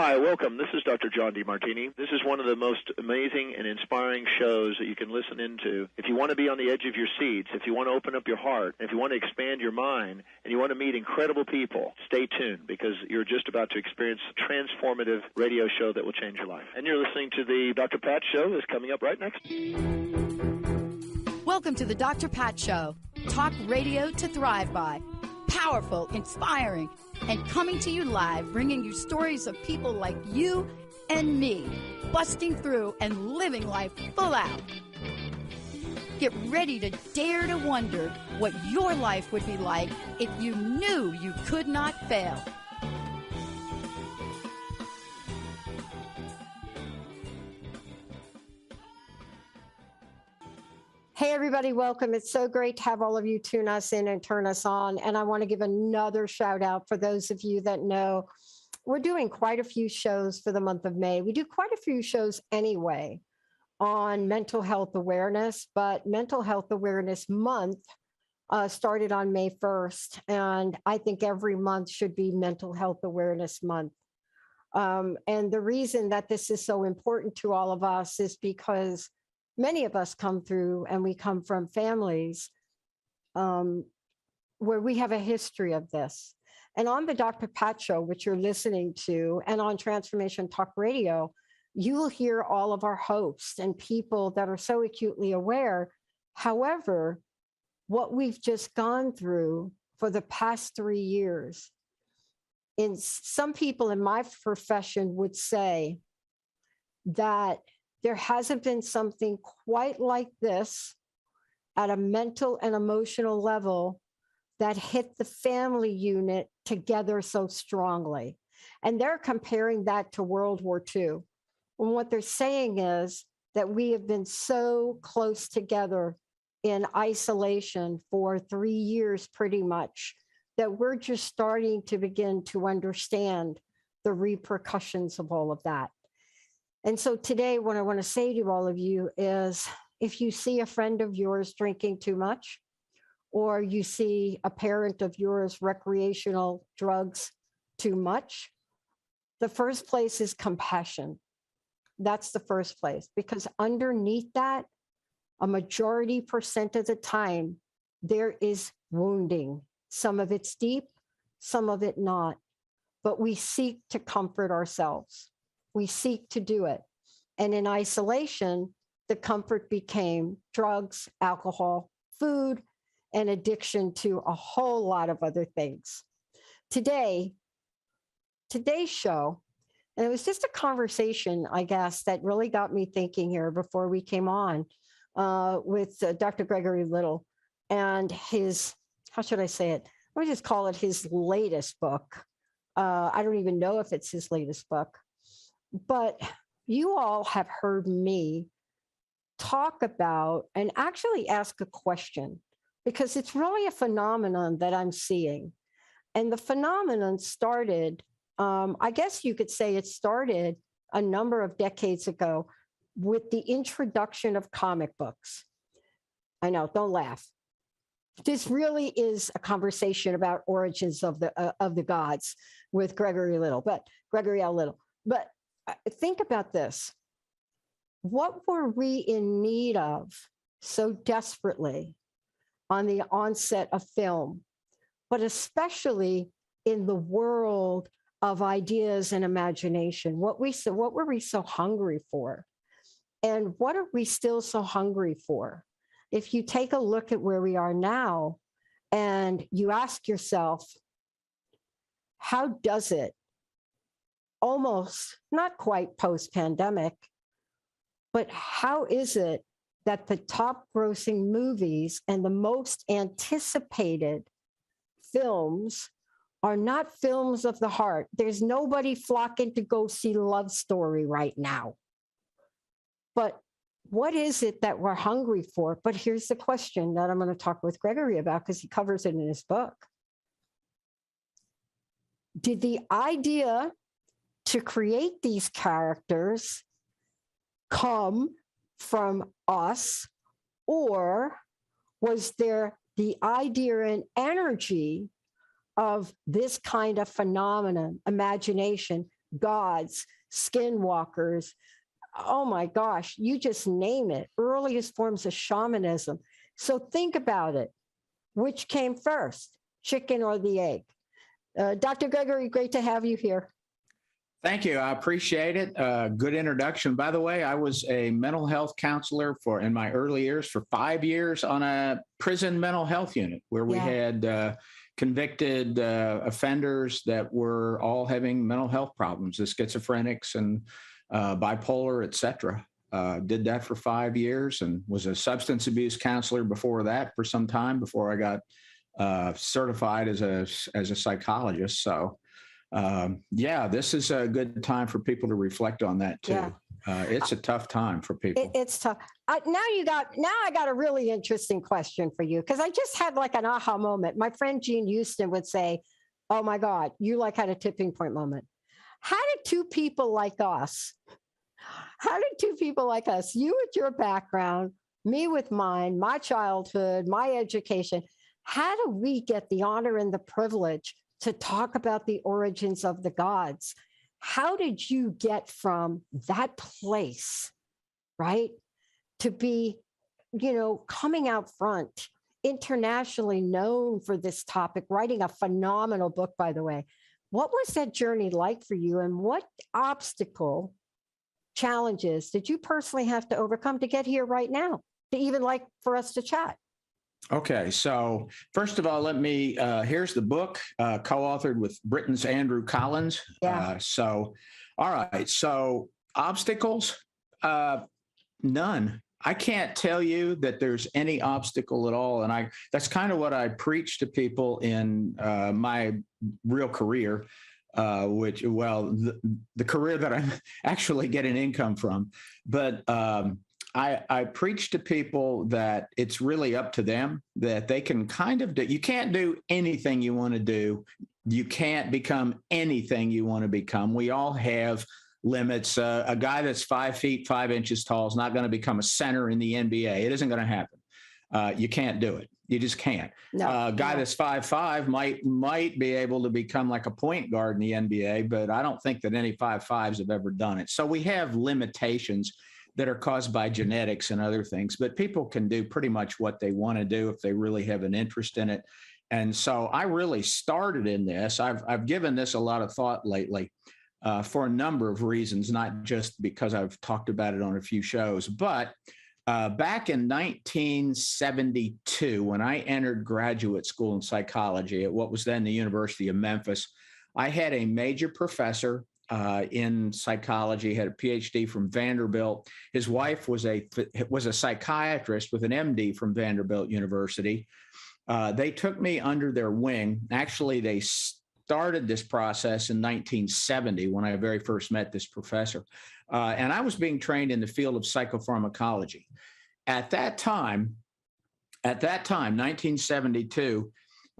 Hi, welcome. This is Dr. John DeMartini. This is one of the most amazing and inspiring shows that you can listen into. If you want to be on the edge of your seats, if you want to open up your heart, if you want to expand your mind, and you want to meet incredible people, stay tuned because you're just about to experience a transformative radio show that will change your life. And you're listening to the Dr. Pat Show that's coming up right next. Welcome to the Dr. Pat Show. Talk radio to thrive by. Powerful, inspiring, and coming to you live, bringing you stories of people like you and me, busting through and living life full out. Get ready to dare to wonder what your life would be like if you knew you could not fail. Hey, everybody, welcome. It's so great to have all of you tune us in and turn us on. And I want to give another shout out for those of you that know we're doing quite a few shows for the month of May. We do quite a few shows anyway on mental health awareness, but Mental Health Awareness Month started on May 1st. And I think every month should be Mental Health Awareness Month. And the reason that this is so important to all of us is because many of us come through and we come from families where we have a history of this. And on the Dr. Pat Show, which you're listening to, and on Transformation Talk Radio, you will hear all of our hosts and people that are so acutely aware. However, what we've just gone through for the past 3 years, in some people in my profession would say that there hasn't been something quite like this at a mental and emotional level that hit the family unit together so strongly. And they're comparing that to World War II. And what they're saying is that we have been so close together in isolation for 3 years, pretty much, that we're just starting to begin to understand the repercussions of all of that. And so today, what I want to say to all of you is, if you see a friend of yours drinking too much, or you see a parent of yours recreational drugs too much, the first place is compassion. That's the first place, because underneath that, a majority % of the time, there is wounding. Some of it's deep, some of it not. But we seek to comfort ourselves. We seek to do it. And in isolation, the comfort became drugs, alcohol, food, and addiction to a whole lot of other things. Today's show, and it was just a conversation, I guess, that really got me thinking here before we came on with Dr. Gregory Little and his, how should I say it? Let me just call it his latest book. I don't even know if it's his latest book. But you all have heard me talk about and actually ask a question, because it's really a phenomenon that I'm seeing. And the phenomenon started, I guess you could say it started a number of decades ago with the introduction of comic books. I know, don't laugh. This really is a conversation about origins of the gods with Gregory L. Little. But think about this. What were we in need of so desperately on the onset of film, but especially in the world of ideas and imagination? What were we so hungry for? And what are we still so hungry for? If you take a look at where we are now and you ask yourself, how does it almost, not quite post-pandemic, but how is it that the top grossing movies and the most anticipated films are not films of the heart? There's nobody flocking to go see Love Story right now. But what is it that we're hungry for? But here's the question that I'm going to talk with Gregory about, because he covers it in his book. Did the idea to create these characters come from us, or was there the idea and energy of this kind of phenomenon, imagination, gods, skinwalkers. Oh my gosh, you just name it. Earliest forms of shamanism. So think about it. Which came first, chicken or the egg? Dr. Gregory, great to have you here. Thank you. I appreciate it. Good introduction. By the way, I was a mental health counselor in my early years for 5 years on a prison mental health unit where we had convicted offenders that were all having mental health problems, the schizophrenics and bipolar, et cetera. Did that for 5 years and was a substance abuse counselor before that for some time before I got certified as a psychologist. So this is a good time for people to reflect on that too. Yeah. It's a tough time for people. It's tough. Now I got a really interesting question for you, because I just had like an aha moment. My friend Jean Houston would say, "Oh my God, you had a tipping point moment." How did two people like us, you with your background, me with mine, my childhood, my education, how do we get the honor and the privilege to talk about the origins of the gods? How did you get from that place, right, to be, coming out front, internationally known for this topic, writing a phenomenal book, by the way? What was that journey like for you, and what challenges did you personally have to overcome to get here right now, to even like for us to chat? Okay, so first of all, here's the book, co-authored with Britain's Andrew Collins. Yeah. All right, so obstacles, none. I can't tell you that there's any obstacle at all. And that's kind of what I preach to people in my real career, the career that I actually get an income from. But I preach to people that it's really up to them, that they can kind of do. You can't do anything you want to do. You can't become anything you want to become. We all have limits. A guy that's 5 feet 5 inches tall is not going to become a center in the NBA. It isn't going to happen. You can't do it. You just can't. No, a guy that's 5'5" might be able to become like a point guard in the NBA, but I don't think that any 5'5s have ever done it. So we have limitations that are caused by genetics and other things, but people can do pretty much what they want to do if they really have an interest in it. And so I really started in this. I've given this a lot of thought lately for a number of reasons, not just because I've talked about it on a few shows, but back in 1972, when I entered graduate school in psychology at what was then the University of Memphis, I had a major professor in psychology, had a PhD from Vanderbilt. His wife was a psychiatrist with an MD from Vanderbilt University. They took me under their wing. Actually, they started this process in 1970 when I very first met this professor. And I was being trained in the field of psychopharmacology. At that time, 1972,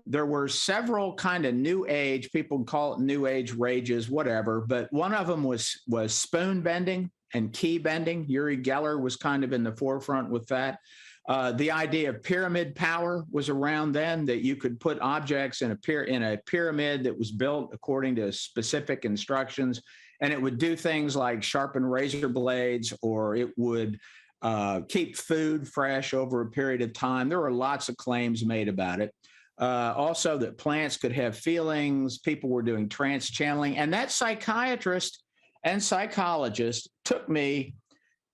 there were several kind of new age, people call it new age rages, whatever, but one of them was spoon bending and key bending. Uri Geller was kind of in the forefront with that. The idea of pyramid power was around then, that you could put objects in a pyramid that was built according to specific instructions, and it would do things like sharpen razor blades, or it would keep food fresh over a period of time. There were lots of claims made about it. Also that plants could have feelings. People were doing trance channeling. And that psychiatrist and psychologist took me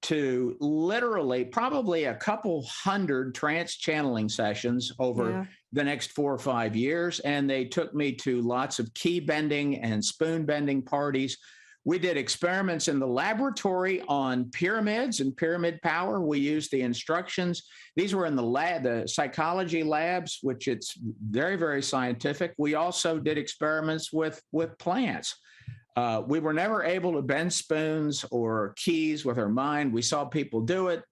to literally probably a couple hundred trance channeling sessions over the next 4 or 5 years. And they took me to lots of key bending and spoon bending parties. We did experiments in the laboratory on pyramids and pyramid power. We used the instructions. These were in the lab, the psychology labs, which it's very, very scientific. We also did experiments with plants. We were never able to bend spoons or keys with our mind. We saw people do it.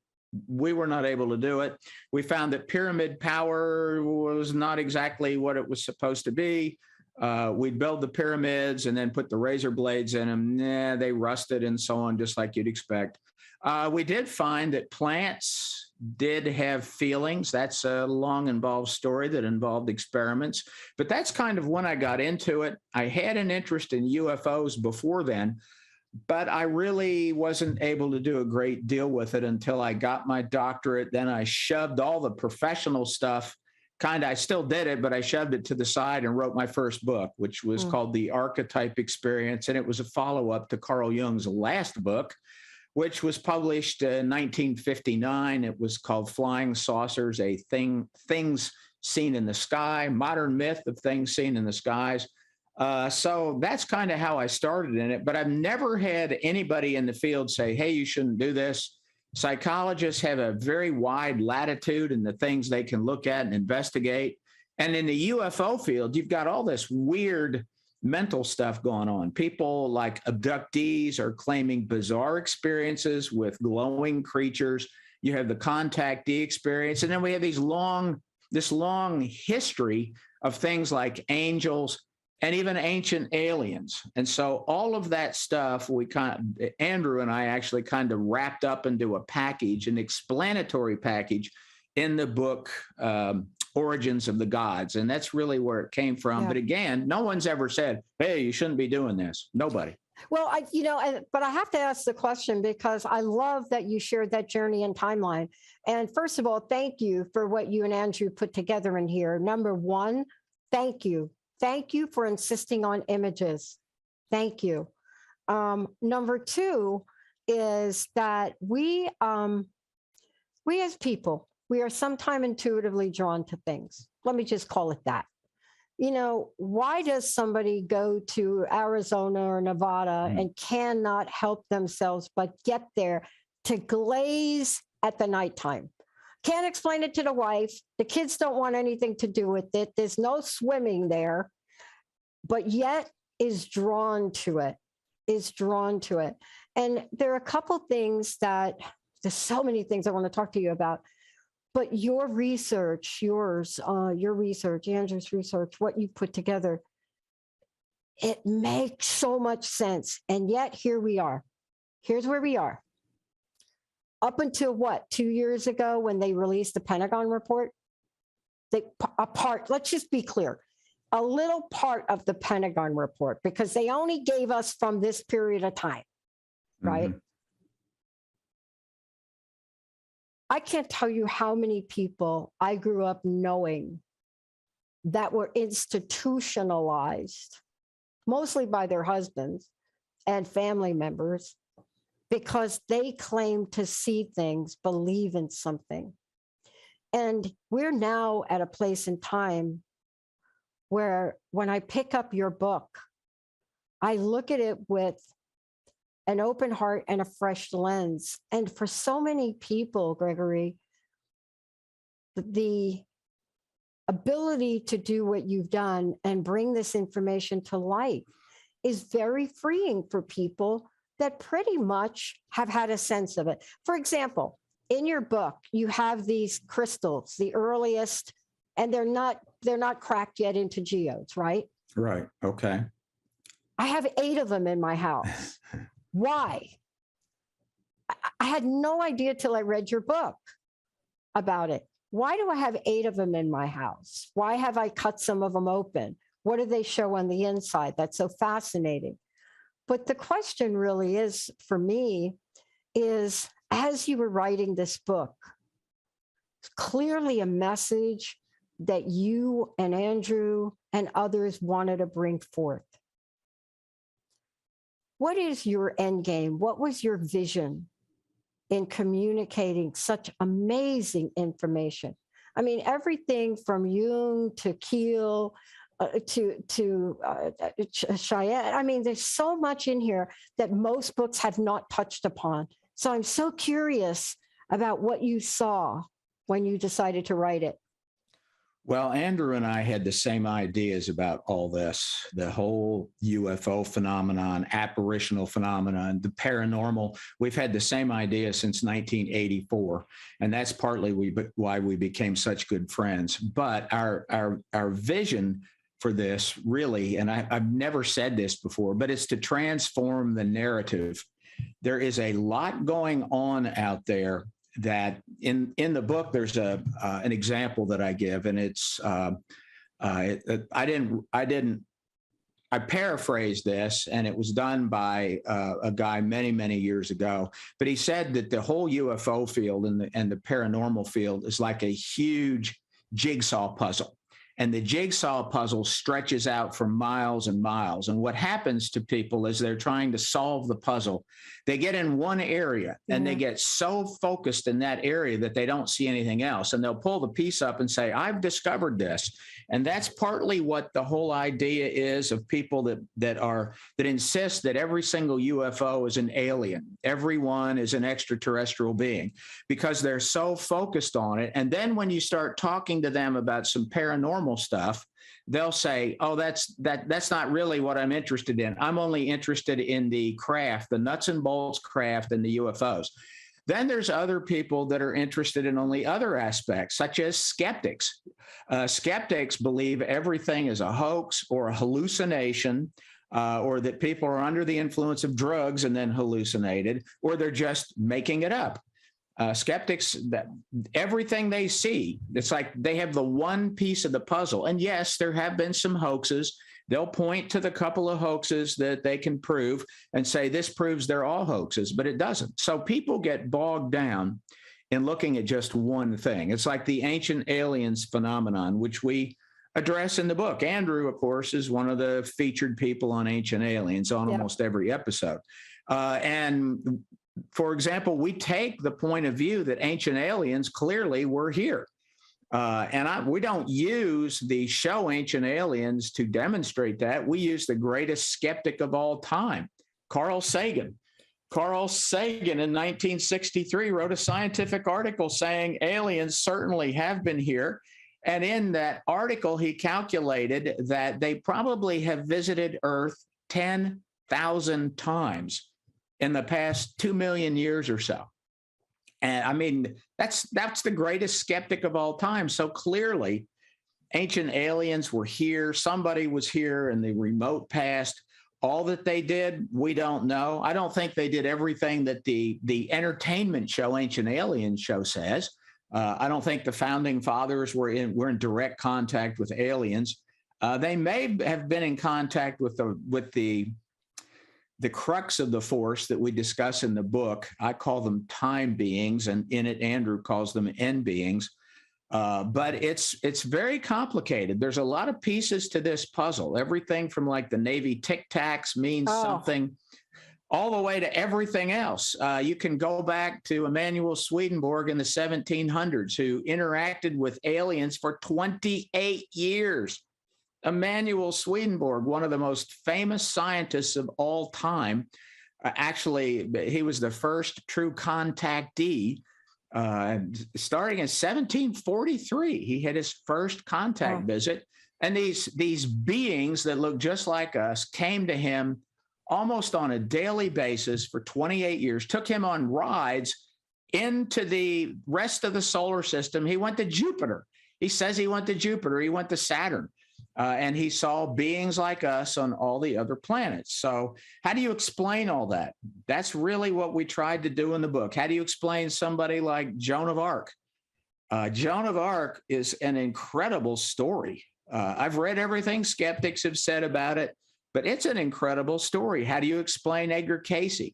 We were not able to do it. We found that pyramid power was not exactly what it was supposed to be. We'd build the pyramids and then put the razor blades in them. They rusted and so on, just like you'd expect. We did find that plants did have feelings. That's a long involved story that involved experiments, but that's kind of when I got into it. I had an interest in UFOs before then, but I really wasn't able to do a great deal with it until I got my doctorate. Then I shoved all the professional stuff. I still did it, but I shoved it to the side and wrote my first book, which was called The Archetype Experience. And it was a follow-up to Carl Jung's last book, which was published in 1959. It was called Flying Saucers, Things Seen in the Sky, Modern Myth of Things Seen in the Skies. So that's kind of how I started in it, but I've never had anybody in the field say, hey, you shouldn't do this. Psychologists have a very wide latitude in the things they can look at and investigate. And in the UFO field, you've got all this weird mental stuff going on. People like abductees are claiming bizarre experiences with glowing creatures. You have the contactee experience. And then we have this long history of things like angels and even ancient aliens. And so all of that stuff, Andrew and I actually kind of wrapped up into a package, an explanatory package in the book, Origins of the Gods. And that's really where it came from. Yeah. But again, no one's ever said, hey, you shouldn't be doing this. Nobody. Well, but I have to ask the question because I love that you shared that journey and timeline. And first of all, thank you for what you and Andrew put together in here. Number one, thank you. Thank you for insisting on images. Thank you. Number two is that we as people, we are sometimes intuitively drawn to things. Let me just call it that. Why does somebody go to Arizona or Nevada and cannot help themselves but get there to glaze at the nighttime? Can't explain it to the wife. The kids don't want anything to do with it. There's no swimming there, but yet is drawn to it. And there are a couple things there's so many things I want to talk to you about, but your research, your research, Andrew's research, what you put together, it makes so much sense. And yet here we are. Here's where we are. Up until 2 years ago when they released the Pentagon report, let's just be clear, a little part of the Pentagon report, because they only gave us from this period of time, right? Mm-hmm. I can't tell you how many people I grew up knowing that were institutionalized, mostly by their husbands and family members, because they claim to see things, believe in something. And we're now at a place in time where when I pick up your book, I look at it with an open heart and a fresh lens. And for so many people, Gregory, the ability to do what you've done and bring this information to light is very freeing for people that pretty much have had a sense of it. For example, in your book, you have these crystals, the earliest, and they're not cracked yet into geodes, right? Right. Okay. I have 8 of them in my house. Why? I had no idea till I read your book about it. Why do I have 8 of them in my house? Why have I cut some of them open? What do they show on the inside? That's so fascinating. But the question really is, for me, is as you were writing this book, clearly a message that you and Andrew and others wanted to bring forth. What is your end game? What was your vision in communicating such amazing information? I mean, everything from Jung to Keel, to Cheyenne. I mean, there's so much in here that most books have not touched upon. So I'm so curious about what you saw when you decided to write it. Well, Andrew and I had the same ideas about all this, the whole UFO phenomenon, apparitional phenomenon, the paranormal. We've had the same idea since 1984, and that's partly why we became such good friends. But our vision for this really, and I've never said this before, but it's to transform the narrative. There is a lot going on out there that in the book there's an example that I give, and it's I paraphrased this, and it was done by a guy many years ago. But he said that the whole UFO field and the paranormal field is like a huge jigsaw puzzle. And the jigsaw puzzle stretches out for miles and miles. And what happens to people is they're trying to solve the puzzle. They get in one area and they get so focused in that area that they don't see anything else. And they'll pull the piece up and say, I've discovered this. And that's partly what the whole idea is of people that insist that every single UFO is an alien. Everyone is an extraterrestrial being, because they're so focused on it. And then when you start talking to them about some paranormal stuff, they'll say, oh, that's not really what I'm interested in. I'm only interested in the craft, the nuts and bolts craft, and the UFOs. Then there's other people that are interested in only other aspects, such as skeptics. Skeptics believe everything is a hoax or a hallucination, or that people are under the influence of drugs and then hallucinated, or they're just making it up. Skeptics, that everything they see, it's like they have the one piece of the puzzle. And yes, there have been some hoaxes. They'll point to the couple of hoaxes that they can prove and say, this proves they're all hoaxes, but it doesn't. So people get bogged down in looking at just one thing. It's like the ancient aliens phenomenon, which we address in the book. Andrew, of course, is one of the featured people on Ancient Aliens on almost every episode. And for example, we take the point of view that ancient aliens clearly were here. We don't use the show Ancient Aliens to demonstrate that. We use the greatest skeptic of all time, Carl Sagan. Carl Sagan in 1963 wrote a scientific article saying aliens certainly have been here. And in that article, he calculated that they probably have visited Earth 10,000 times in the past 2 million years or so. And I mean, that's the greatest skeptic of all time. So clearly, ancient aliens were here. Somebody was here in the remote past. All that they did, we don't know. I don't think they did everything that the entertainment show, Ancient Aliens show, says. I don't think the founding fathers were in direct contact with aliens. They may have been in contact with the crux of the force that we discuss in the book. I call them time beings, and in it, Andrew calls them end beings. But it's very complicated. There's a lot of pieces to this puzzle. Everything from like the Navy Tic Tacs means something, all the way to everything else. You can go back to Emanuel Swedenborg in the 1700s, who interacted with aliens for 28 years. Emanuel Swedenborg, one of the most famous scientists of all time. Actually, he was the first true contactee. Starting in 1743, he had his first contact visit. And these beings that look just like us came to him almost on a daily basis for 28 years, took him on rides into the rest of the solar system. He went to Jupiter. He says he went to Jupiter. He went to Saturn. And he saw beings like us on all the other planets. So how do you explain all that? That's really what we tried to do in the book. How do you explain somebody like Joan of Arc? Joan of Arc is an incredible story. I've read everything skeptics have said about it, but it's an incredible story. How do you explain Edgar Cayce?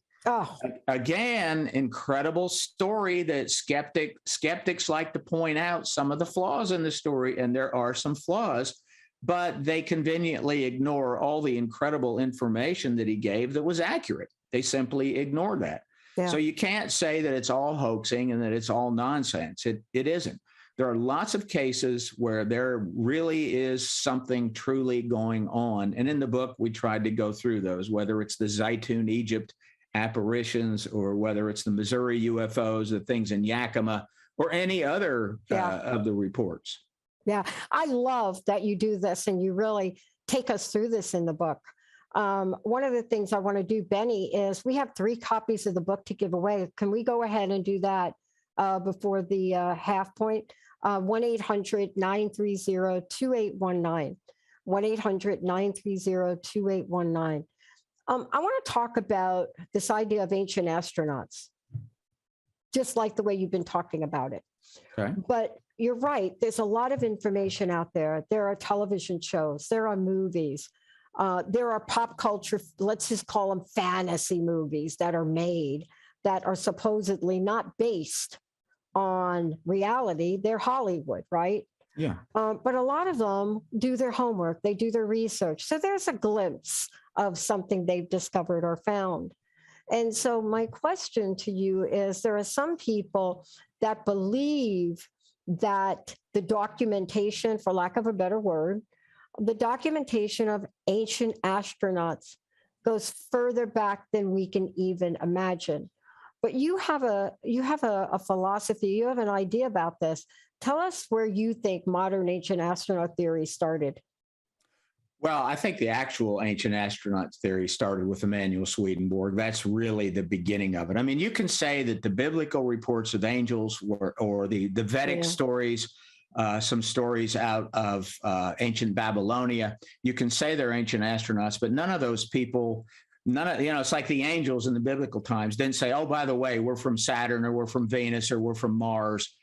Again, incredible story that skeptics like to point out some of the flaws in the story, and there are some flaws, but they conveniently ignore all the incredible information that he gave that was accurate. They simply ignore that. Yeah. So you can't say that it's all hoaxing and that it's all nonsense. It isn't. There are lots of cases where there really is something truly going on. And in the book, we tried to go through those, whether it's the Zaytun, Egypt apparitions, or whether it's the Missouri UFOs, the things in Yakima, or any other of the reports. Yeah, I love that you do this and you really take us through this in the book. One of the things I want to do, Benny, is we have 3 copies of the book to give away. Can we go ahead and do that before the half point? 1-800-930-2819. 1-800-930-2819. I want to talk about this idea of ancient astronauts. just like the way you've been talking about it. Okay. But you're right. There's a lot of information out there. There are television shows. There are movies. There are pop culture, let's just call them fantasy movies that are made that are supposedly not based on reality. They're Hollywood, right? Yeah. But a lot of them do their homework. They do their research. So there's a glimpse of something they've discovered or found. And so my question to you is, there are some people that believe that the documentation, for lack of a better word, the documentation of ancient astronauts goes further back than we can even imagine. But you have a philosophy, you have an idea about this. Tell us where you think modern ancient astronaut theory started. Well, I think the actual ancient astronaut theory started with Emanuel Swedenborg. That's really the beginning of it. I mean, you can say that the biblical reports of angels or the Vedic stories, some stories out of ancient Babylonia, you can say they're ancient astronauts, but none of those people, it's like the angels in the biblical times didn't say, oh, by the way, we're from Saturn or we're from Venus or we're from Mars.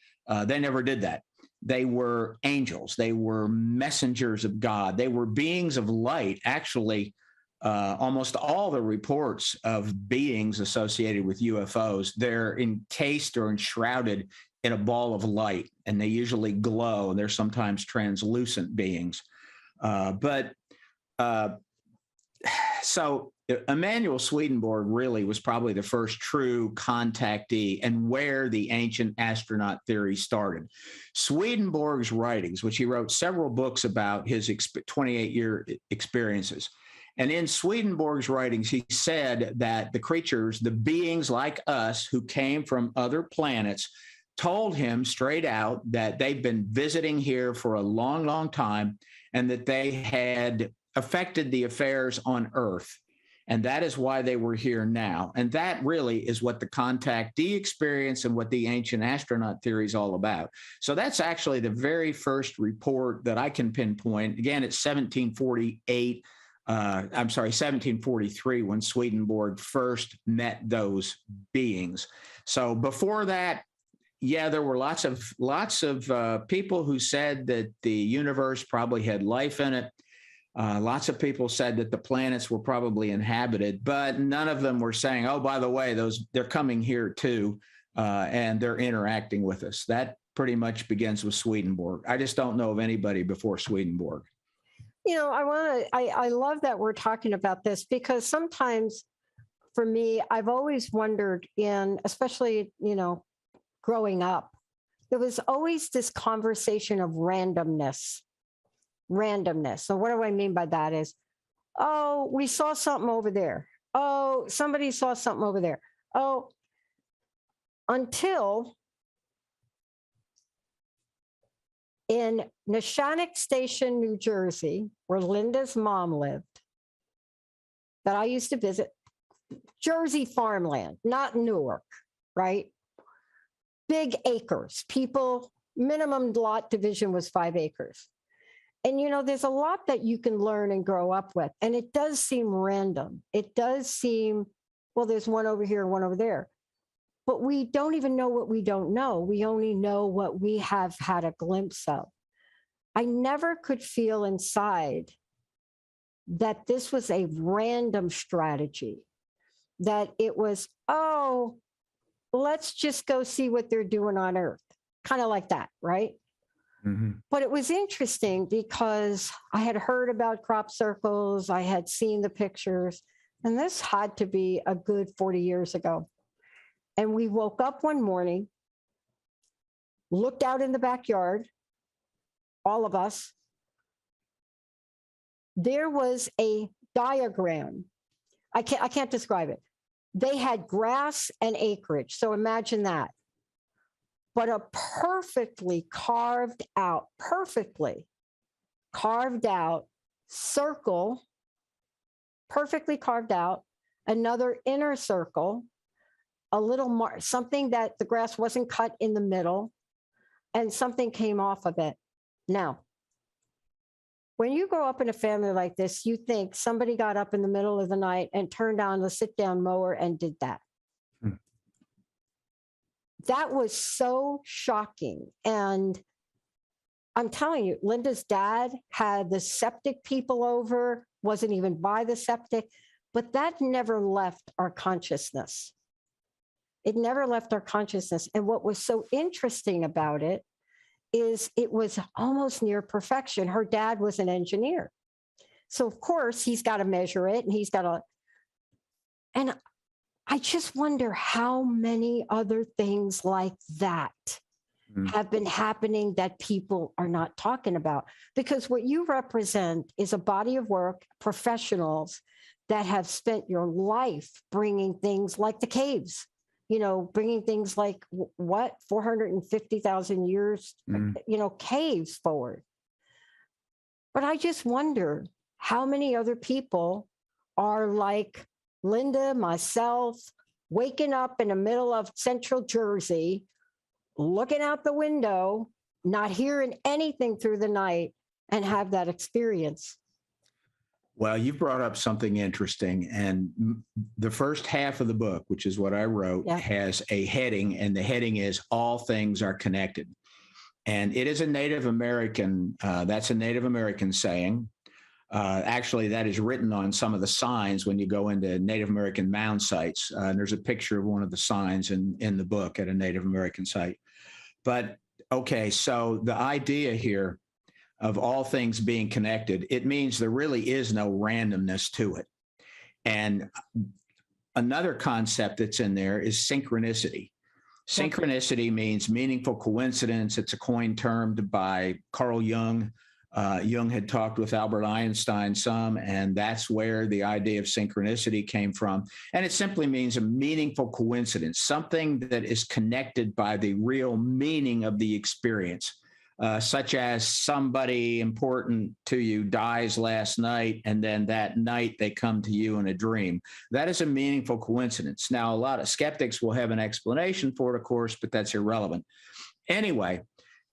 They never did that. They were angels. They were messengers of God. They were beings of light. Actually, almost all the reports of beings associated with UFOs, they're encased or enshrouded in a ball of light, and they usually glow. They're sometimes translucent beings. So Emanuel Swedenborg really was probably the first true contactee and where the ancient astronaut theory started. Swedenborg's writings, which he wrote several books about his 28-year experiences. And in Swedenborg's writings, he said that the creatures, the beings like us who came from other planets, told him straight out that they've been visiting here for a long, long time and that they had affected the affairs on Earth. And that is why they were here now. And that really is what the contactee experience and what the ancient astronaut theory is all about. So that's actually the very first report that I can pinpoint. Again, it's 1743 when Swedenborg first met those beings. So before that, yeah, there were lots of people who said that the universe probably had life in it. Lots of people said that the planets were probably inhabited, but none of them were saying, oh, by the way, they're coming here too, and they're interacting with us. That pretty much begins with Swedenborg. I just don't know of anybody before Swedenborg. I love that we're talking about this, because sometimes for me, I've always wondered especially, growing up, there was always this conversation of randomness. So what do I mean by that is, oh, we saw something over there. Oh, somebody saw something over there. Oh, until in Neshannock Station, New Jersey, where Linda's mom lived, that I used to visit, Jersey farmland, not Newark, right? Big acres. People, minimum lot division was 5 acres. And, there's a lot that you can learn and grow up with. And it does seem random. It does seem, well, there's one over here, one over there. But we don't even know what we don't know. We only know what we have had a glimpse of. I never could feel inside that this was a random strategy, that it was, oh, let's just go see what they're doing on Earth. Kind of like that, right? Mm-hmm. But it was interesting because I had heard about crop circles. I had seen the pictures, and this had to be a good 40 years ago. And we woke up one morning, looked out in the backyard, all of us. There was a diagram. I can't describe it. They had grass and acreage. So imagine that. But a perfectly carved out circle, perfectly carved out, another inner circle, a little something that the grass wasn't cut in the middle, and something came off of it. Now, when you grow up in a family like this, you think somebody got up in the middle of the night and turned on the sit-down mower and did that. that was so shocking. And I'm telling you, Linda's dad had the septic people over, wasn't even by the septic, but that never left our consciousness. It never left our consciousness. And what was so interesting about it is it was almost near perfection. Her dad was an engineer. So of course he's got to measure it, and he's got to, and I just wonder how many other things like that have been happening that people are not talking about. Because what you represent is a body of work, professionals that have spent your life bringing things like the caves, bringing things like 450,000 years, caves forward. But I just wonder how many other people are like Linda, myself, waking up in the middle of central Jersey, looking out the window, not hearing anything through the night, and have that experience. Well, you brought up something interesting. And the first half of the book, which is what I wrote, has a heading, and the heading is All Things Are Connected. And it is a Native American, that's a Native American saying. Actually, that is written on some of the signs when you go into Native American mound sites. And there's a picture of one of the signs in the book at a Native American site. But okay, so the idea here of all things being connected, it means there really is no randomness to it. And another concept that's in there is synchronicity. Synchronicity means meaningful coincidence. It's a coined term by Carl Jung. Jung had talked with Albert Einstein some, and that's where the idea of synchronicity came from. And it simply means a meaningful coincidence, something that is connected by the real meaning of the experience, such as somebody important to you dies last night, and then that night they come to you in a dream. That is a meaningful coincidence. Now, a lot of skeptics will have an explanation for it, of course, but that's irrelevant. Anyway,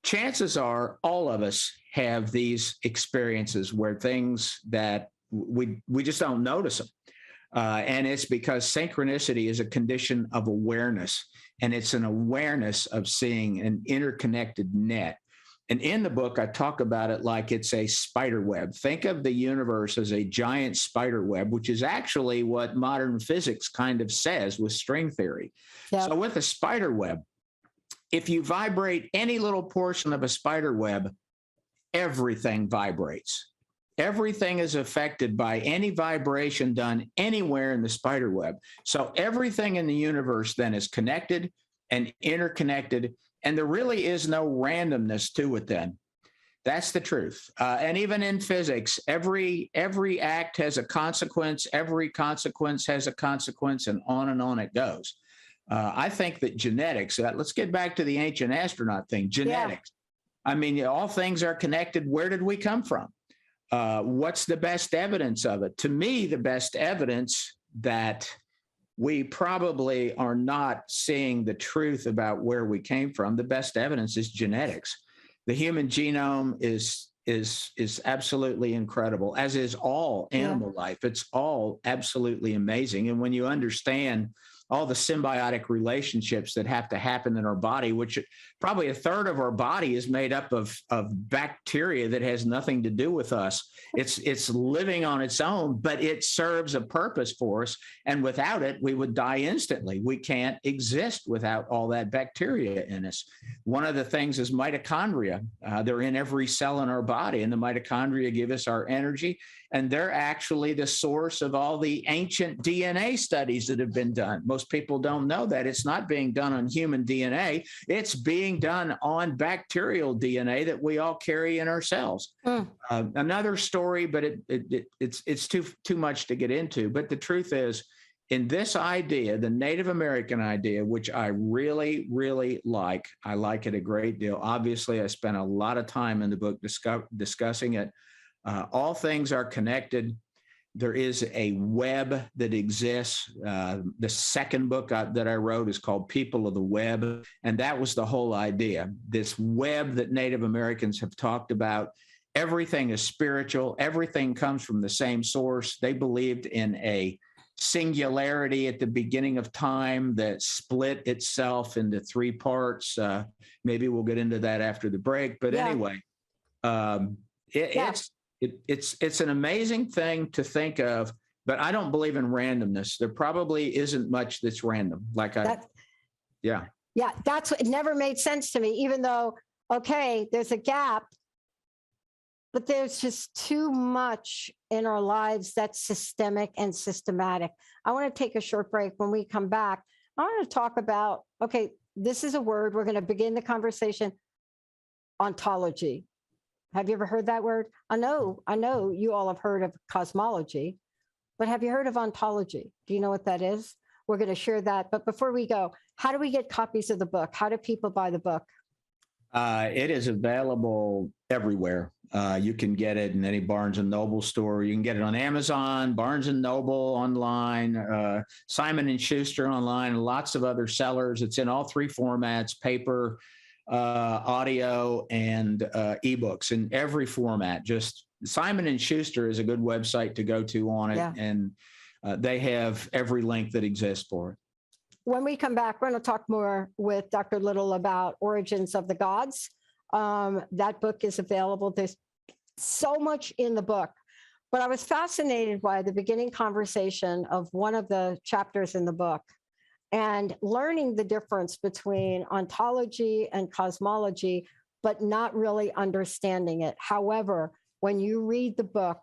chances are all of us have these experiences where things that we just don't notice them. And it's because synchronicity is a condition of awareness, and it's an awareness of seeing an interconnected net. And in the book, I talk about it like it's a spider web. Think of the universe as a giant spider web, which is actually what modern physics kind of says with string theory. Yep. So with a spider web, if you vibrate any little portion of a spider web, everything vibrates. Everything is affected by any vibration done anywhere in the spider web. So everything in the universe then is connected and interconnected, and there really is no randomness to it then. That's the truth. And even in physics, every act has a consequence, every consequence has a consequence, and on it goes. I think that genetics, let's get back to the ancient astronaut thing, genetics. Yeah. I mean, all things are connected. Where did we come from? What's the best evidence of it? To me, the best evidence that we probably are not seeing the truth about where we came from, the best evidence is genetics. The human genome is absolutely incredible, as is all animal life. It's all absolutely amazing. And when you understand all the symbiotic relationships that have to happen in our body, which probably a third of our body is made up of bacteria that has nothing to do with us. It's living on its own, but it serves a purpose for us. And without it, we would die instantly. We can't exist without all that bacteria in us. One of the things is mitochondria. They're in every cell in our body, and the mitochondria give us our energy. And they're actually the source of all the ancient DNA studies that have been done. Most people don't know that. It's not being done on human DNA. It's being done on bacterial DNA that we all carry in our cells. Another story, but it's too much to get into. But the truth is, in this idea, the Native American idea, which I really, really like, I like it a great deal. Obviously, I spent a lot of time in the book discussing it. All things are connected. There is a web that exists. The second book that I wrote is called People of the Web. And that was the whole idea. This web that Native Americans have talked about, everything is spiritual. Everything comes from the same source. They believed in a singularity at the beginning of time that split itself into three parts. Maybe we'll get into that after the break. But anyway, it's an amazing thing to think of. But I don't believe in randomness. There probably isn't much that's random. Yeah, that's what, it never made sense to me, even though, okay, there's a gap, but there's just too much in our lives that's systemic and systematic. I want to take a short break. When we come back, I want to talk about, okay, this is a word. We're going to begin the conversation. Ontology. Have you ever heard that word? I know you all have heard of cosmology, but have you heard of ontology? Do you know what that is? We're going to share that. But before we go, how do we get copies of the book? How do people buy the book? It is available everywhere. You can get it in any Barnes & Noble store. You can get it on Amazon, Barnes & Noble online, Simon & Schuster online, and lots of other sellers. It's in all three formats: paper, audio, and ebooks in every format. Just Simon & Schuster is a good website to go to on it, and they have every link that exists for it. When we come back, we're going to talk more with Dr. Little about Origins of the Gods. That book is available. There's so much in the book, but I was fascinated by the beginning conversation of one of the chapters in the book and learning the difference between ontology and cosmology, but not really understanding it. However, when you read the book,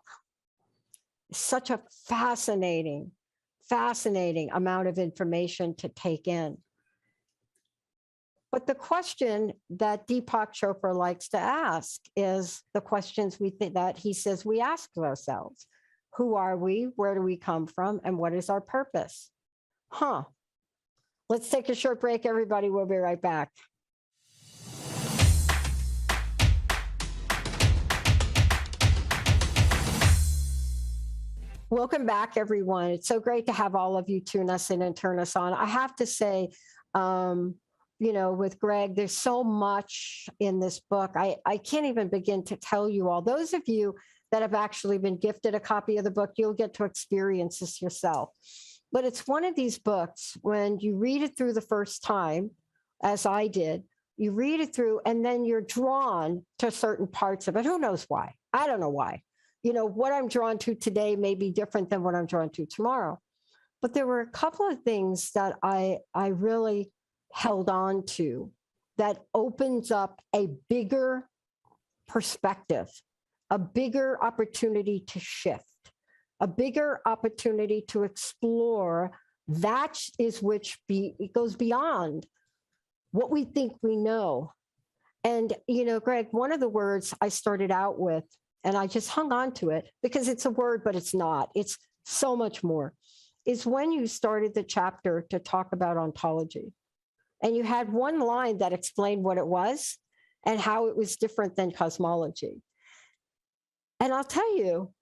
such a fascinating amount of information to take in. But the question that Deepak Chopra likes to ask is the questions that he says we ask ourselves. Who are we? Where do we come from? And what is our purpose? Let's take a short break, everybody. We'll be right back. Welcome back, everyone. It's so great to have all of you tune us in and turn us on. I have to say, with Greg, there's so much in this book. I can't even begin to tell you all. Those of you that have actually been gifted a copy of the book, you'll get to experience this yourself. But it's one of these books, when you read it through the first time, as I did, you read it through and then you're drawn to certain parts of it. Who knows why? I don't know why. What I'm drawn to today may be different than what I'm drawn to tomorrow. But there were a couple of things that I really held on to that opens up a bigger perspective, a bigger opportunity to shift, a bigger opportunity to explore that is it goes beyond what we think we know. And, Greg, one of the words I started out with, and I just hung on to it because it's a word, but it's not. It's so much more, is when you started the chapter to talk about ontology. And you had one line that explained what it was and how it was different than cosmology. And I'll tell you,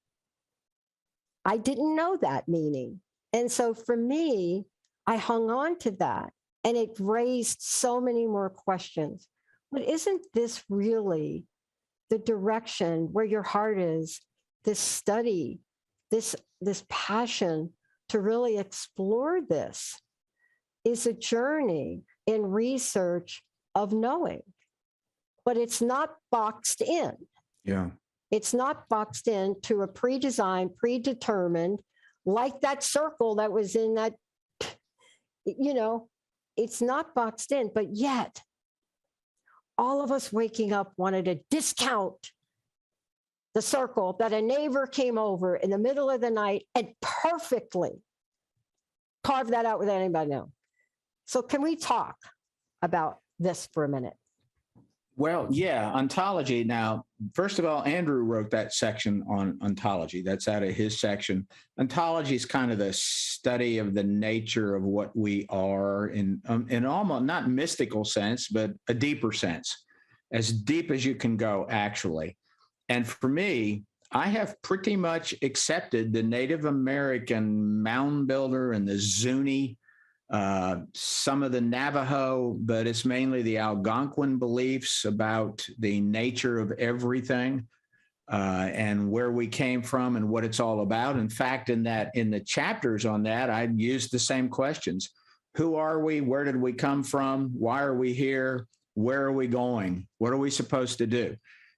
I didn't know that meaning. And so for me, I hung on to that and it raised so many more questions. But isn't this really the direction where your heart is, this study, this passion to really explore this is a journey in research of knowing, but it's not boxed in. Yeah. It's not boxed in to a pre-designed, predetermined, like that circle that was in that, it's not boxed in, but yet all of us waking up wanted to discount the circle that a neighbor came over in the middle of the night and perfectly carved that out without anybody knowing. So can we talk about this for a minute? Well, yeah, ontology. Now, first of all, Andrew wrote that section on ontology. That's out of his section. Ontology is kind of the study of the nature of what we are in almost not mystical sense, but a deeper sense, as deep as you can go, actually. And for me, I have pretty much accepted the Native American mound builder and the Zuni, some of the Navajo, but it's mainly the Algonquin beliefs about the nature of everything. and where we came from and what it's all about. In fact, in the chapters on that, I used the same questions. Who are we? Where did we come from? Why are we here? Where are we going? What are we supposed to do?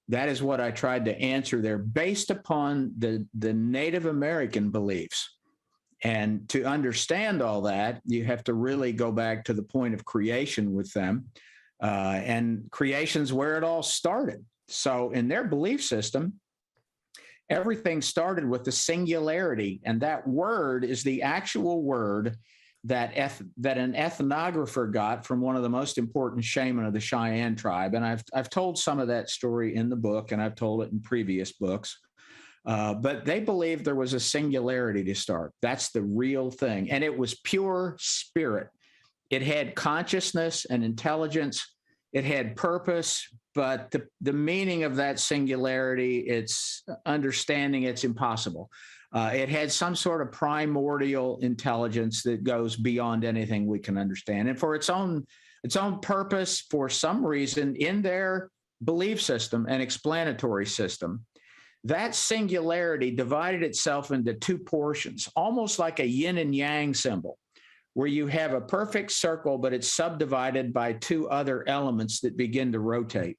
That is what I tried to answer there based upon the Native American beliefs. And to understand all that, you have to really go back to the point of creation with them. And creation's where it all started. So in their belief system, everything started with the singularity. And that word is the actual word that an ethnographer got from one of the most important shaman of the Cheyenne tribe. And I've told some of that story in the book, and I've told it in previous books. But they believed there was a singularity to start. That's the real thing. And it was pure spirit. It had consciousness and intelligence. It had purpose, but the meaning of that singularity, it's understanding it's impossible. It had some sort of primordial intelligence that goes beyond anything we can understand. And for its own purpose, for some reason, in their belief system and explanatory system, that singularity divided itself into two portions, almost like a yin and yang symbol, where you have a perfect circle, but it's subdivided by two other elements that begin to rotate.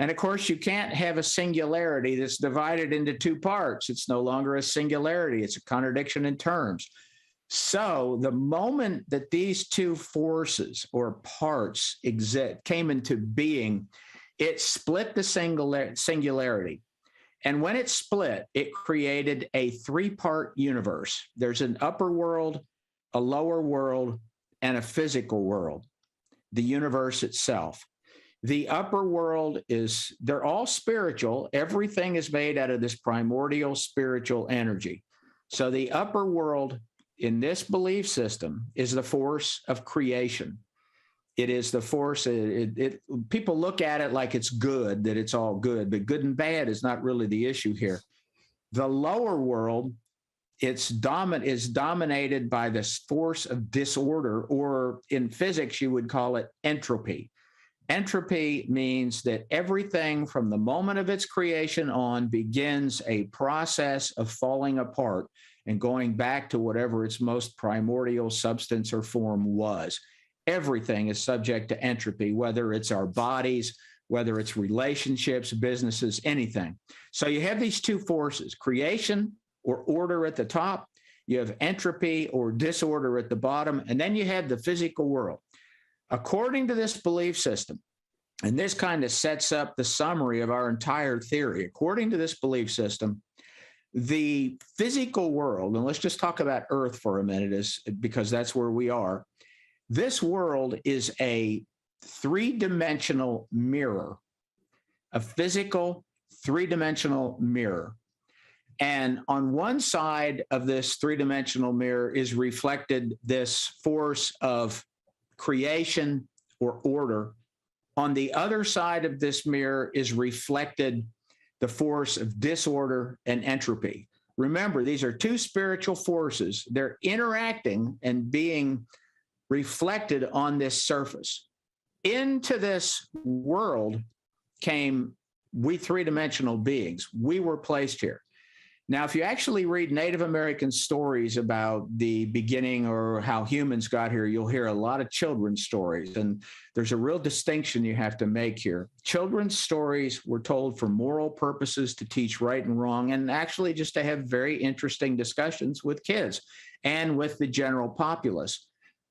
And of course, you can't have a singularity that's divided into two parts. It's no longer a singularity. It's a contradiction in terms. So the moment that these two forces or parts came into being, it split the singularity. And when it split, it created a three-part universe. There's an upper world, a lower world, and a physical world, the universe itself. The upper world they're all spiritual. Everything is made out of this primordial spiritual energy. So the upper world in this belief system is the force of creation. It is the force. People look at it like it's good, that it's all good, but good and bad is not really the issue here. The lower world, is dominated by this force of disorder, or in physics, you would call it entropy. Entropy means that everything from the moment of its creation on begins a process of falling apart and going back to whatever its most primordial substance or form was. Everything is subject to entropy, whether it's our bodies, whether it's relationships, businesses, anything. So you have these two forces, creation or order at the top, you have entropy or disorder at the bottom, and then you have the physical world. According to this belief system, and this kind of sets up the summary of our entire theory, according to this belief system, the physical world, and let's just talk about Earth for a minute, because that's where we are. This world is a three-dimensional mirror, a physical three-dimensional mirror. And on one side of this three-dimensional mirror is reflected this force of creation or order. On the other side of this mirror is reflected the force of disorder and entropy. Remember, these are two spiritual forces. They're interacting and being reflected on this surface. Into this world came we three-dimensional beings. We were placed here. Now, if you actually read Native American stories about the beginning or how humans got here, you'll hear a lot of children's stories. And there's a real distinction you have to make here. Children's stories were told for moral purposes, to teach right and wrong, and actually just to have very interesting discussions with kids and with the general populace.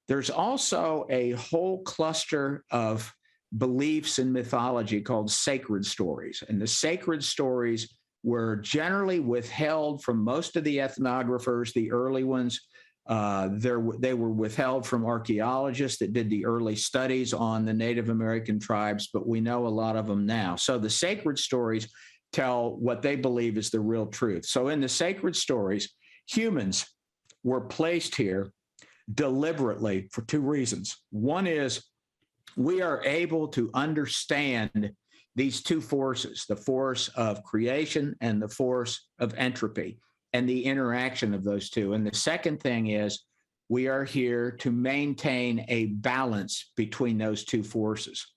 There's also a whole cluster of beliefs in mythology called sacred stories. And the sacred stories were generally withheld from most of the ethnographers, the early ones. They were withheld from archaeologists that did the early studies on the Native American tribes, but we know a lot of them now. So the sacred stories tell what they believe is the real truth. So in the sacred stories, humans were placed here deliberately for two reasons. One is we are able to understand these two forces, the force of creation and the force of entropy, and the interaction of those two. And the second thing is we are here to maintain a balance between those two forces.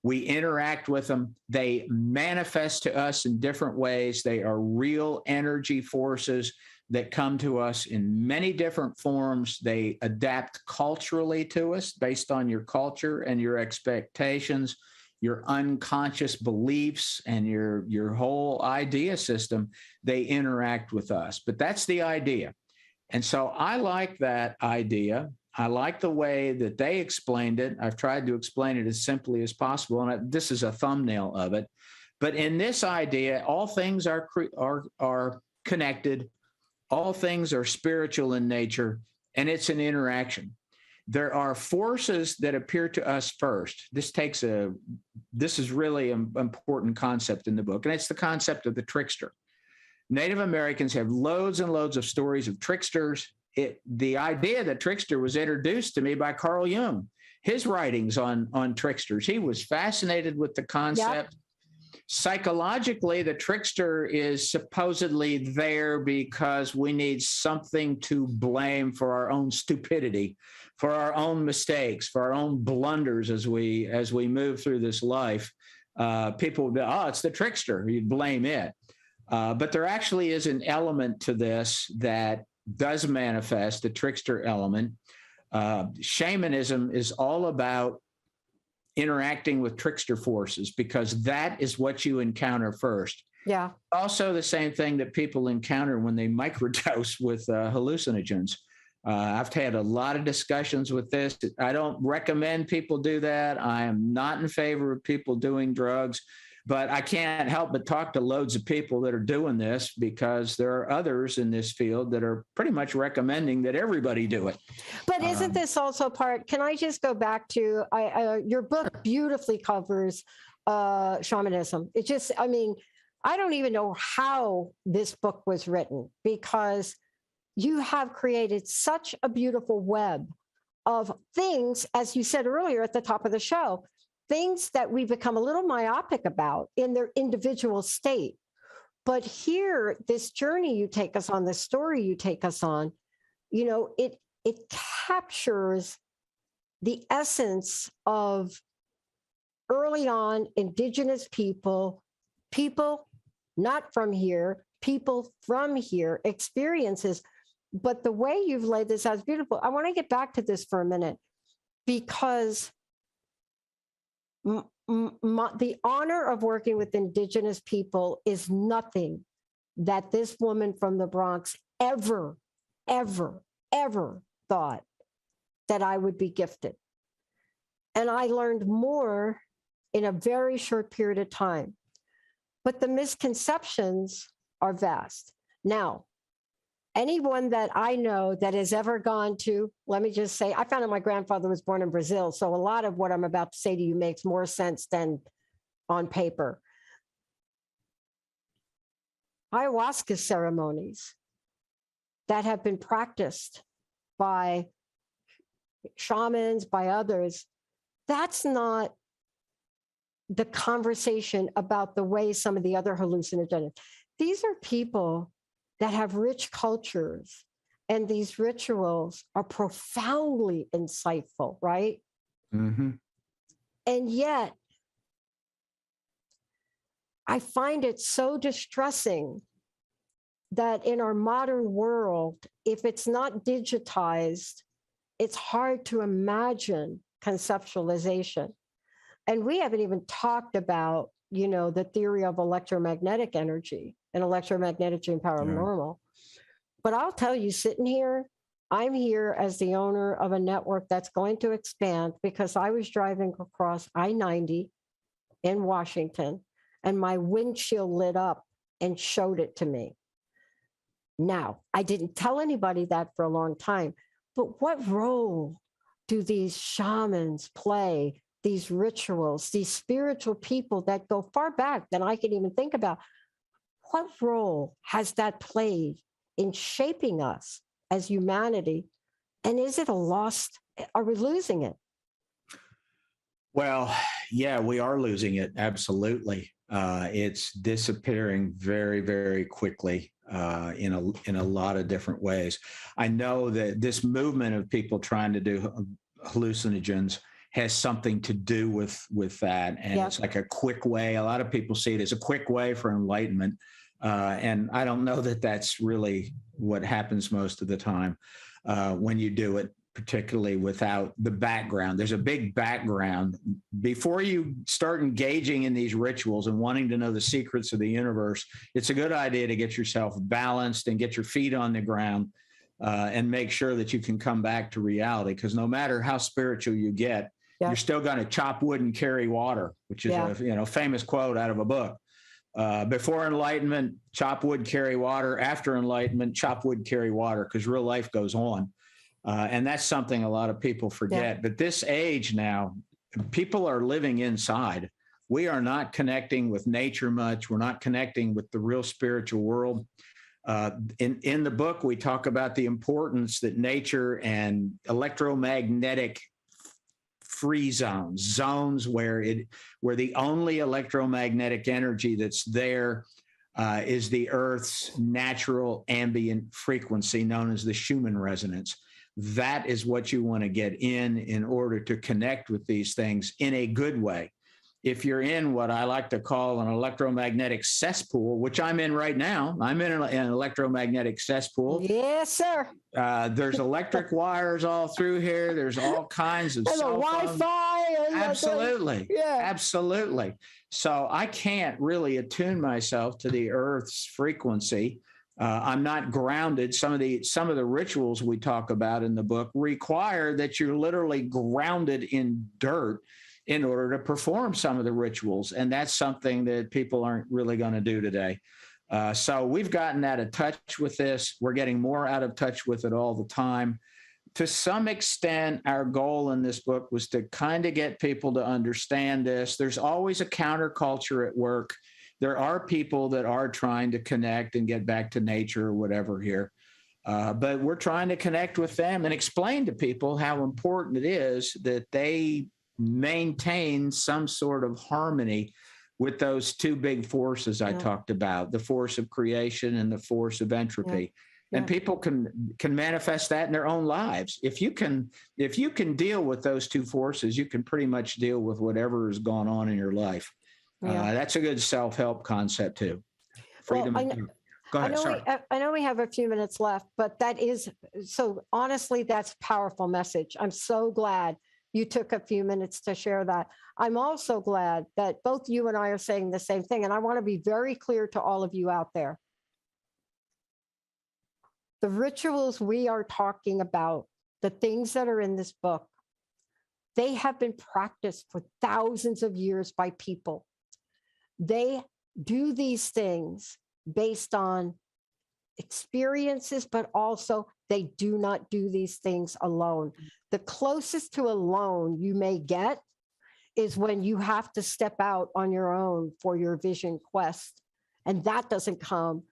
We interact with them. They manifest to us in different ways. They are real energy forces that come to us in many different forms. They adapt culturally to us based on your culture and your expectations, your unconscious beliefs, and your whole idea system. They interact with us. But that's the idea. And so I like that idea. I like the way that they explained it. I've tried to explain it as simply as possible, and this is a thumbnail of it. But in this idea, all things are connected. All things are spiritual in nature, and it's an interaction. There are forces that appear to us first. This is really an important concept in the book, and it's the concept of the trickster. Native Americans have loads and loads of stories of tricksters. The idea that trickster was introduced to me by Carl Jung, his writings on tricksters. He was fascinated with the concept. Yep. Psychologically, the trickster is supposedly there because we need something to blame for our own stupidity, for our own mistakes, for our own blunders as we move through this life. People would be, it's the trickster. You'd blame it. But there actually is an element to this that does manifest, the trickster element. Shamanism is all about interacting with trickster forces because that is what you encounter first. Yeah. Also the same thing that people encounter when they microdose with hallucinogens. I've had a lot of discussions with this. I don't recommend people do that. I am not in favor of people doing drugs, but I can't help but talk to loads of people that are doing this because there are others in this field that are pretty much recommending that everybody do it. But isn't this also part, can I just go back to, your book beautifully covers shamanism. It just, I don't even know how this book was written because you have created such a beautiful web of things, as you said earlier at the top of the show, things that we become a little myopic about in their individual state. But here, this journey you take us on, the story you take us on, it captures the essence of early on indigenous people not from here, people from here, experiences. But the way you've laid this out is beautiful. I want to get back to this for a minute because the honor of working with indigenous people is nothing that this woman from the Bronx ever thought that I would be gifted. And I learned more in a very short period of time. But the misconceptions are vast. Now, anyone that I know that has ever gone to, let me just say, I found out my grandfather was born in Brazil. So a lot of what I'm about to say to you makes more sense than on paper. Ayahuasca ceremonies that have been practiced by shamans, by others, that's not the conversation about the way some of the other hallucinogens. These are people that have rich cultures, and these rituals are profoundly insightful, right? Mm-hmm. And yet, I find it so distressing that in our modern world, if it's not digitized, it's hard to imagine conceptualization. And we haven't even talked about, the theory of electromagnetic energy and electromagnetic and paranormal. Yeah. But I'll tell you, sitting here, I'm here as the owner of a network that's going to expand because I was driving across I-90 in Washington and my windshield lit up and showed it to me. Now, I didn't tell anybody that for a long time, but what role do these shamans play, these rituals, these spiritual people that go far back than I can even think about? What role has that played in shaping us as humanity? And is it a lost, are we losing it? Well, yeah, we are losing it. Absolutely. It's disappearing very, very quickly in a lot of different ways. I know that this movement of people trying to do hallucinogens has something to do with that. And it's like a quick way. A lot of people see it as a quick way for enlightenment. And I don't know that that's really what happens most of the time when you do it, particularly without the background. There's a big background. Before you start engaging in these rituals and wanting to know the secrets of the universe, it's a good idea to get yourself balanced and get your feet on the ground and make sure that you can come back to reality. Because no matter how spiritual you get, you're still going to chop wood and carry water, which is a famous quote out of a book. Before enlightenment, chop wood, carry water. After enlightenment, chop wood, carry water, because real life goes on. And that's something a lot of people forget. But this age now, people are living inside. We are not connecting with nature much. We're not connecting with the real spiritual world. In the book, we talk about the importance that nature and electromagnetic free zones where the only electromagnetic energy that's there is the Earth's natural ambient frequency known as the Schumann resonance. That is what you want to get in order to connect with these things in a good way. If you're in what I like to call an electromagnetic cesspool, which I'm in right now, I'm in an electromagnetic cesspool. Yes, sir. There's electric wires all through here. There's all kinds of cell Wi-Fi. Absolutely. Absolutely. So I can't really attune myself to the Earth's frequency. I'm not grounded. Some of the rituals we talk about in the book require that you're literally grounded in dirt in order to perform some of the rituals. And that's something that people aren't really going to do today. So we've gotten out of touch with this. We're getting more out of touch with it all the time. To some extent, our goal in this book was to kind of get people to understand this. There's always a counterculture at work. There are people that are trying to connect and get back to nature or whatever here. But we're trying to connect with them and explain to people how important it is that they maintain some sort of harmony with those two big forces I talked about, the force of creation and the force of entropy. And people can manifest that in their own lives. If you can deal with those two forces, you can pretty much deal with whatever has gone on in your life. That's a good self-help concept too. Freedom. Go ahead. I know we have a few minutes left, but that is so honestly, that's a powerful message. I'm so glad you took a few minutes to share that. I'm also glad that both you and I are saying the same thing. And I want to be very clear to all of you out there. The rituals we are talking about, the things that are in this book, they have been practiced for thousands of years by people. They do these things based on experiences, but also they do not do these things alone. The closest to alone you may get is when you have to step out on your own for your vision quest. And that doesn't come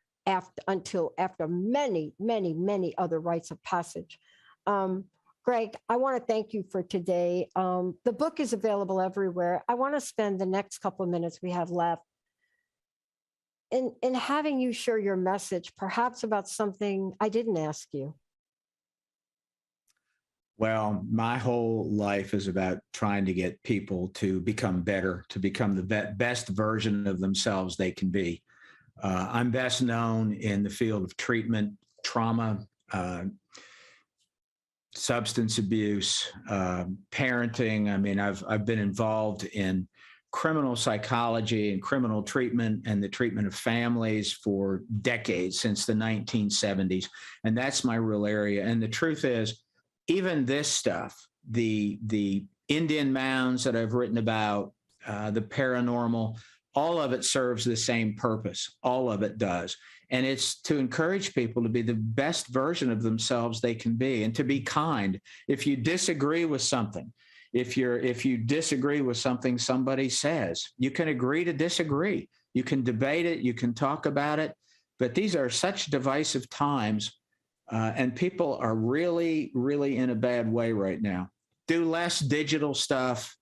until after many, many, many other rites of passage. Greg, I want to thank you for today. The book is available everywhere. I want to spend the next couple of minutes we have left in having you share your message, perhaps about something I didn't ask you. Well, my whole life is about trying to get people to become better, to become the best version of themselves they can be. I'm best known in the field of treatment, trauma, substance abuse, parenting. I mean, I've been involved in criminal psychology and criminal treatment and the treatment of families for decades, since the 1970s. And that's my real area. And the truth is, even this stuff, the Indian mounds that I've written about, the paranormal, all of it serves the same purpose. All of it does. And it's to encourage people to be the best version of themselves they can be, and to be kind. If you disagree with something, if you disagree with something somebody says, you can agree to disagree. You can debate it. You can talk about it. But these are such divisive times, and people are really, really in a bad way right now. Do less digital stuff.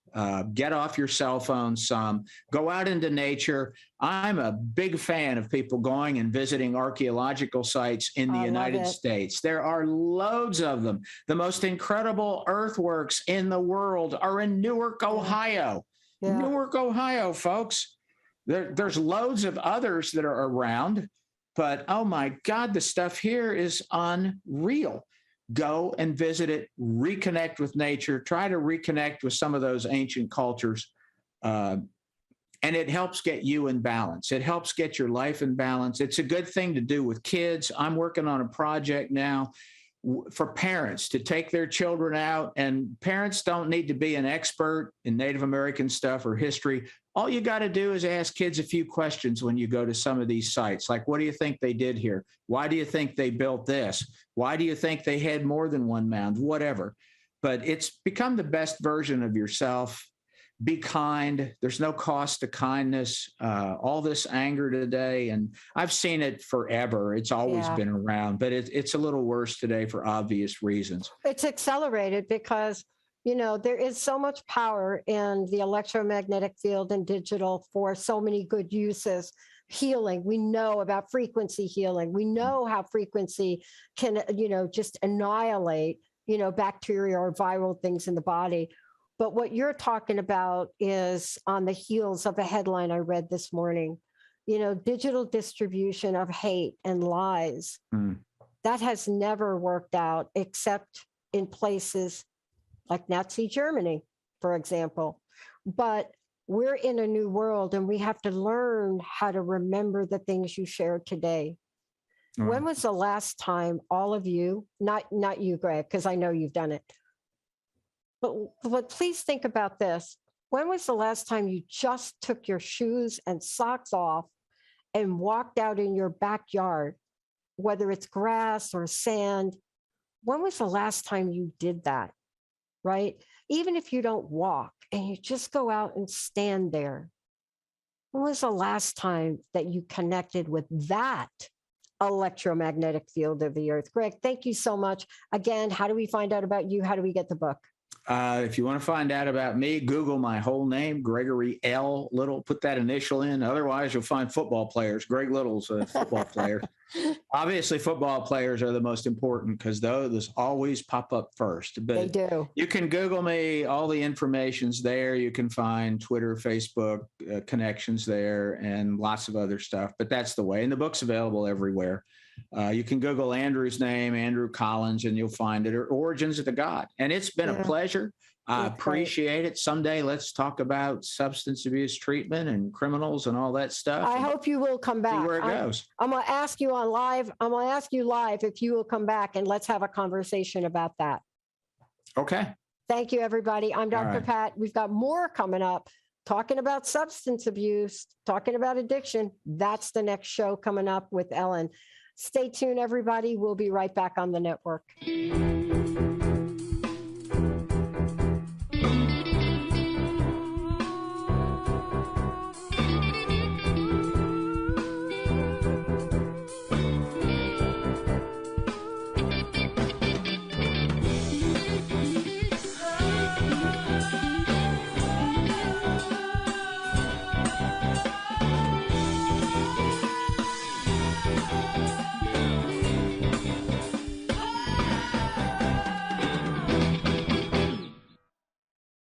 Get off your cell phone some. Go out into nature. I'm a big fan of people going and visiting archaeological sites in the United States. There are loads of them. The most incredible earthworks in the world are in Newark, Ohio. Yeah. Newark, Ohio, folks. There's loads of others that are around, but oh my God, the stuff here is unreal. Go and visit it, reconnect with nature, try to reconnect with some of those ancient cultures. And it helps get you in balance. It helps get your life in balance. It's a good thing to do with kids. I'm working on a project now for parents to take their children out, and parents don't need to be an expert in Native American stuff or history. All you got to do is ask kids a few questions when you go to some of these sites. Like, what do you think they did here? Why do you think they built this? Why do you think they had more than one mound? Whatever. But it's become the best version of yourself. Be kind. There's no cost to kindness. All this anger today, and I've seen it forever. It's always been around, but it's a little worse today for obvious reasons. It's accelerated because, you know, there is so much power in the electromagnetic field and digital for so many good uses. Healing. We know about frequency healing. We know how frequency can, you know, just annihilate, you know, bacteria or viral things in the body. But what you're talking about is on the heels of a headline I read this morning, you know, digital distribution of hate and lies. That has never worked out except in places like Nazi Germany, for example. But we're in a new world and we have to learn how to remember the things you shared today. When was the last time all of you, not you, Greg, because I know you've done it, but please think about this. When was the last time you just took your shoes and socks off and walked out in your backyard, whether it's grass or sand? When was the last time you did that, right? Even if you don't walk and you just go out and stand there. When was the last time that you connected with that electromagnetic field of the earth? Greg, thank you so much. Again, how do we find out about you? How do we get the book? If you want to find out about me, Google my whole name, Gregory L. Little, put that initial in. Otherwise, you'll find football players. Greg Little's a football player. Obviously, football players are the most important because those always pop up first. But they do. You can Google me. All the information's there. You can find Twitter, Facebook connections there, and lots of other stuff. But that's the way. And the book's available everywhere. You can Google Andrew's name, Andrew Collins, and you'll find it, or Origins of the God. And it's been a pleasure. I appreciate it. Someday let's talk about substance abuse treatment and criminals and all that stuff. I hope you will come back. See where it goes. I'm going to ask you on live. I'm going to ask you live if you will come back and let's have a conversation about that. Okay. Thank you, everybody. I'm Dr. Pat. We've got more coming up, talking about substance abuse, talking about addiction. That's the next show coming up with Ellen. Stay tuned, everybody. We'll be right back on the network.